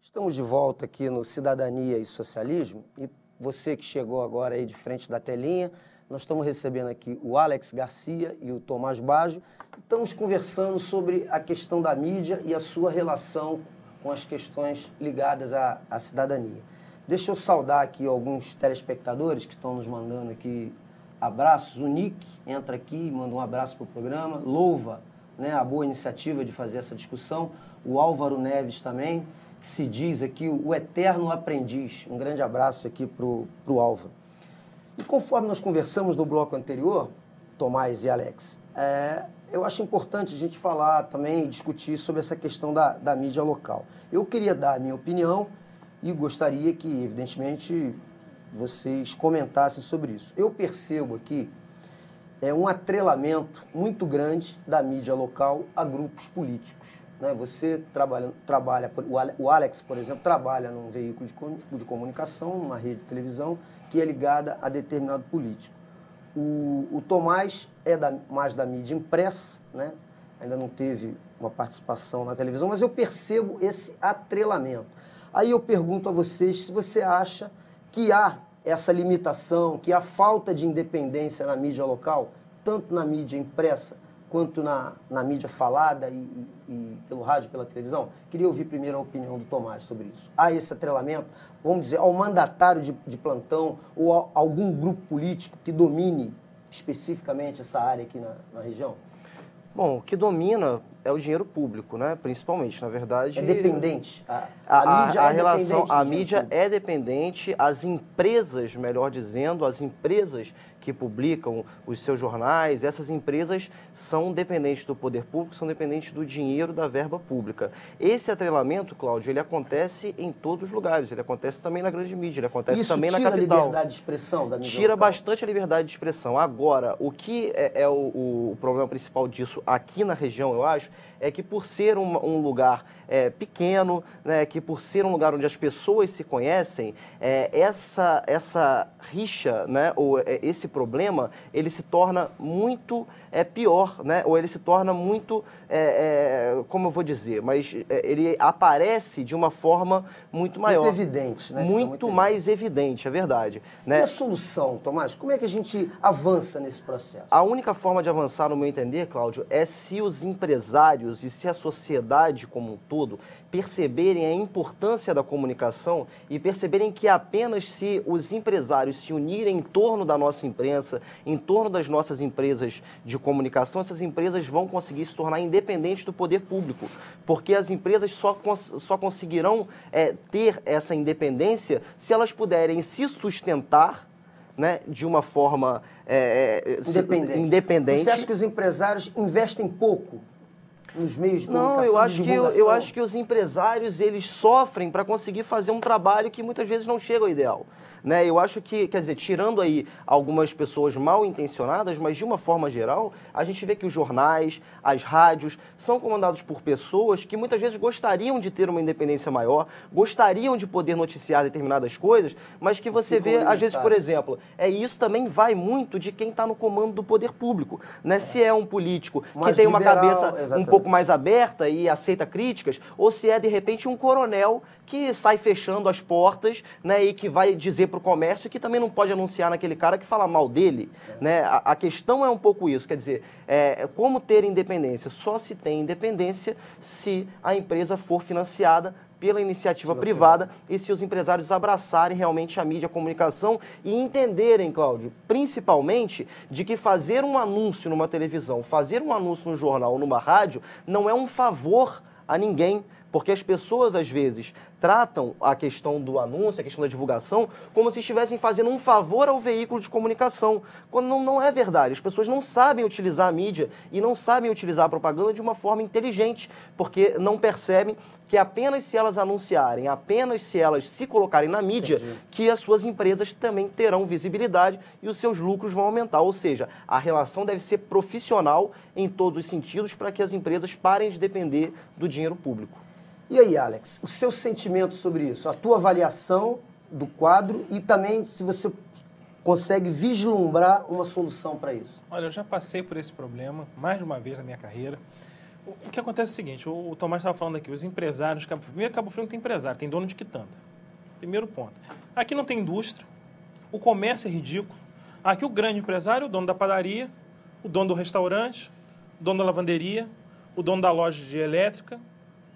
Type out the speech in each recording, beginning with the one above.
Estamos de volta aqui no Cidadania e Socialismo e você que chegou agora aí de frente da telinha, nós estamos recebendo aqui o Alex Garcia e o Tomás Baggio. Estamos conversando sobre a questão da mídia e a sua relação com as questões ligadas à cidadania. Deixa eu saudar aqui alguns telespectadores que estão nos mandando aqui abraços. O Nick entra aqui e manda um abraço para o programa, louva, né, a boa iniciativa de fazer essa discussão. O Álvaro Neves também, que se diz aqui o eterno aprendiz. Um grande abraço aqui para o Álvaro. E conforme nós conversamos no bloco anterior, Tomás e Alex, eu acho importante a gente falar também e discutir sobre essa questão da mídia local. Eu queria dar a minha opinião e gostaria que, evidentemente, vocês comentassem sobre isso. Eu percebo aqui um atrelamento muito grande da mídia local a grupos políticos. Né? Você trabalha, o Alex, por exemplo, trabalha num veículo de comunicação, numa rede de televisão, que é ligada a determinado político. O Tomás é mais da mídia impressa, né? Ainda não teve uma participação na televisão, mas eu percebo esse atrelamento. Aí eu pergunto a vocês se você acha que há essa limitação, que há falta de independência na mídia local, tanto na mídia impressa quanto na mídia falada e pelo rádio e pela televisão. Queria ouvir primeiro a opinião do Tomás sobre isso. Há esse atrelamento, vamos dizer, ao mandatário de plantão ou a algum grupo político que domine especificamente essa área aqui na região? Bom, o que domina é o dinheiro público, né? Principalmente, na verdade... É dependente. A mídia é dependente, as empresas, melhor dizendo, as empresas que publicam os seus jornais, essas empresas são dependentes do poder público, são dependentes do dinheiro da verba pública. Esse atrelamento, Cláudio, ele acontece em todos os lugares, ele acontece também na grande mídia, ele acontece também na capital. Isso tira a liberdade de expressão da mídia Tira local? Bastante a liberdade de expressão. Agora, o que é o problema principal disso aqui na região, eu acho, é que por ser um lugar pequeno, né, que por ser um lugar onde as pessoas se conhecem, essa rixa, né, ou esse problema, ele se torna muito pior, né, ou ele se torna muito, como eu vou dizer, mas ele aparece de uma forma muito maior. Muito evidente, né? Muito mais evidente, é verdade. Né? E a solução, Tomás? Como é que a gente avança nesse processo? A única forma de avançar, no meu entender, Cláudio, é se os empresários e se a sociedade como um todo perceberem a importância da comunicação e perceberem que apenas se os empresários se unirem em torno da nossa imprensa, em torno das nossas empresas de comunicação, essas empresas vão conseguir se tornar independentes do poder público, porque as empresas só conseguirão ter essa independência se elas puderem se sustentar, né, de uma forma independente. Você acha que os empresários investem pouco nos meios de comunicação? Não, eu acho que os empresários, eles sofrem para conseguir fazer um trabalho que muitas vezes não chega ao ideal. Né? Eu acho que, quer dizer, tirando aí algumas pessoas mal intencionadas, mas de uma forma geral, a gente vê que os jornais, as rádios, são comandados por pessoas que muitas vezes gostariam de ter uma independência maior, gostariam de poder noticiar determinadas coisas, mas que você vê, às vezes, por exemplo, isso também vai muito de quem está no comando do poder público. Né? Se é um político que tem uma cabeça um pouco mais aberta e aceita críticas, ou se é, de repente, um coronel que sai fechando as portas, né, e que vai dizer para o comércio que também não pode anunciar naquele cara que fala mal dele. Né? A questão é um pouco isso, quer dizer, como ter independência? Só se tem independência se a empresa for financiada pela iniciativa privada e se os empresários abraçarem realmente a mídia, a comunicação e entenderem, Cláudio, principalmente de que fazer um anúncio numa televisão, fazer um anúncio no jornal ou numa rádio não é um favor a ninguém, porque as pessoas, às vezes, tratam a questão do anúncio, a questão da divulgação, como se estivessem fazendo um favor ao veículo de comunicação, quando não é verdade. As pessoas não sabem utilizar a mídia e não sabem utilizar a propaganda de uma forma inteligente, porque não percebem que apenas se elas anunciarem, apenas se elas se colocarem na mídia, que as suas empresas também terão visibilidade e os seus lucros vão aumentar. Ou seja, a relação deve ser profissional em todos os sentidos para que as empresas parem de depender do dinheiro público. E aí, Alex, o seu sentimento sobre isso, a tua avaliação do quadro e também se você consegue vislumbrar uma solução para isso? Olha, eu já passei por esse problema mais de uma vez na minha carreira. O que acontece é o seguinte, o Tomás estava falando aqui, os empresários, primeiro Cabo Frio não tem empresário, tem dono de quitanda. Primeiro ponto. Aqui não tem indústria, o comércio é ridículo. Aqui o grande empresário é o dono da padaria, o dono do restaurante, o dono da lavanderia, o dono da loja de elétrica,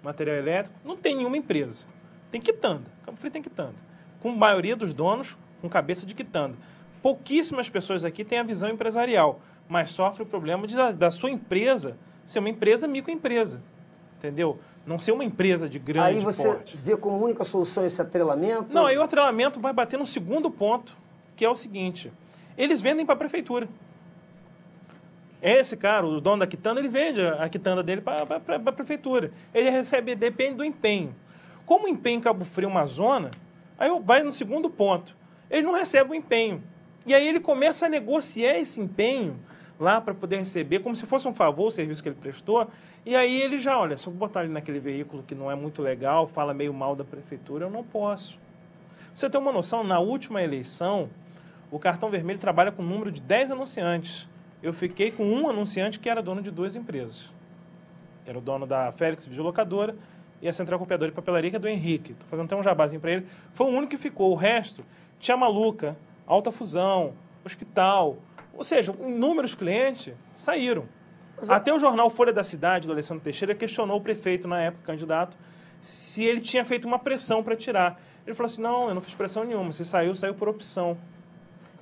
material elétrico. Não tem nenhuma empresa. Tem quitanda. Cabo Frio tem quitanda. Com a maioria dos donos com cabeça de quitanda. Pouquíssimas pessoas aqui têm a visão empresarial, mas sofrem o problema da sua empresa ser uma empresa microempresa. Entendeu? Não ser uma empresa de grande porte. Aí você vê como única solução esse atrelamento? Não, aí o atrelamento vai bater no segundo ponto, que é o seguinte. Eles vendem para a prefeitura. Esse cara, o dono da quitanda, ele vende a quitanda dele para a prefeitura. Ele recebe, depende do empenho. Como o empenho em Cabo Frio é uma zona, aí vai no segundo ponto. Ele não recebe o empenho. E aí ele começa a negociar esse empenho lá para poder receber, como se fosse um favor o serviço que ele prestou. E aí ele já, olha, se eu botar ele naquele veículo que não é muito legal, fala meio mal da prefeitura, eu não posso. Você tem uma noção, na última eleição, o Cartão Vermelho trabalha com um número de 10 anunciantes. Eu fiquei com um anunciante que era dono de 2 empresas. Era o dono da Félix Videolocadora e a Central Copiadora e Papelaria, que é do Henrique. Estou fazendo até um jabazinho para ele. Foi o único que ficou. O resto, Tia Maluca, Alta Fusão, Hospital. Ou seja, inúmeros clientes saíram. Até o jornal Folha da Cidade, do Alessandro Teixeira, questionou o prefeito, na época, candidato, se ele tinha feito uma pressão para tirar. Ele falou assim, não, eu não fiz pressão nenhuma. Se saiu, saiu por opção.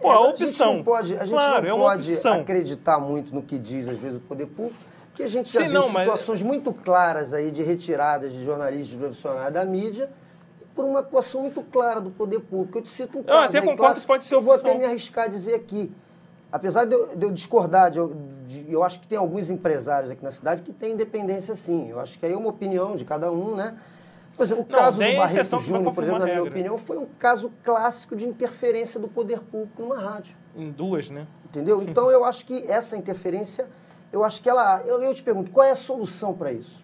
Pô, a opção. A gente não pode acreditar muito no que diz, às vezes, o poder público, porque a gente já viu situações muito claras aí de retiradas de jornalistas profissionais da mídia por uma atuação muito clara do poder público. Eu te cito um caso. Eu até concordo que pode ser opção. Eu vou até me arriscar a dizer aqui. Apesar de eu discordar, eu acho que tem alguns empresários aqui na cidade que têm independência, sim. Eu acho que aí é uma opinião de cada um, né? Por exemplo, o caso do Barreto Júnior, por exemplo, na minha opinião, foi um caso clássico de interferência do poder público numa rádio. Em duas, né? Entendeu? Então, eu acho que essa interferência, eu acho que ela... Eu te pergunto, qual é a solução para isso?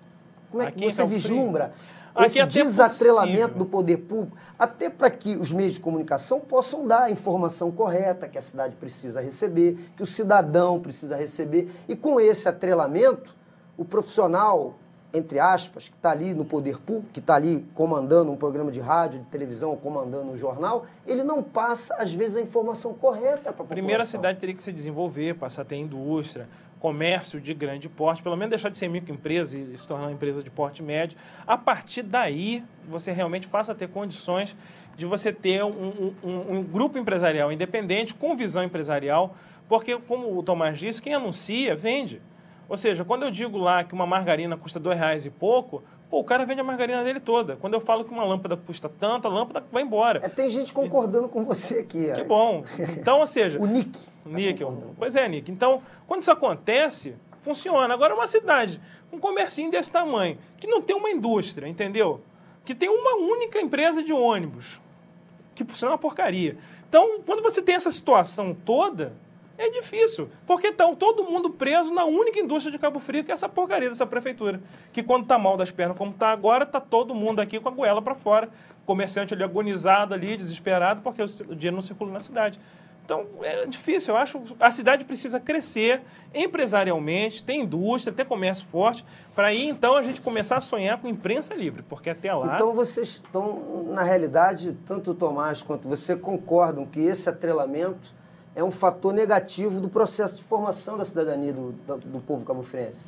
Como é que você vislumbra esse desatrelamento do poder público, até para que os meios de comunicação possam dar a informação correta que a cidade precisa receber, que o cidadão precisa receber, e com esse atrelamento, o profissional, entre aspas, que está ali no poder público, que está ali comandando um programa de rádio, de televisão, ou comandando um jornal, ele não passa, às vezes, a informação correta para a população. Primeiro, a cidade teria que se desenvolver, passar a ter indústria, comércio de grande porte, pelo menos deixar de ser microempresa e se tornar uma empresa de porte médio. A partir daí, você realmente passa a ter condições de você ter um grupo empresarial independente, com visão empresarial, porque, como o Tomás disse, quem anuncia, vende. Ou seja, quando eu digo lá que uma margarina custa R$2 e pouco, pô, o cara vende a margarina dele toda. Quando eu falo que uma lâmpada custa tanto, a lâmpada vai embora. Tem gente concordando com você aqui. Que bom. Então, ou seja... O Nick. Pois é, Nick. Então, quando isso acontece, funciona. Agora, uma cidade, um comercinho desse tamanho, que não tem uma indústria, entendeu? Que tem uma única empresa de ônibus, que por sinal é uma porcaria. Então, quando você tem essa situação toda... É difícil, porque está todo mundo preso na única indústria de Cabo Frio, que é essa porcaria dessa prefeitura. Que quando está mal das pernas, como está agora, está todo mundo aqui com a goela para fora. Comerciante ali agonizado ali, desesperado, porque o dinheiro não circula na cidade. Então, é difícil. Eu acho que a cidade precisa crescer empresarialmente, ter indústria, ter comércio forte, para aí, então, a gente começar a sonhar com imprensa livre, porque até lá... Então, vocês estão, na realidade, tanto o Tomás quanto você concordam que esse atrelamento é um fator negativo do processo de formação da cidadania do povo cabo-friense.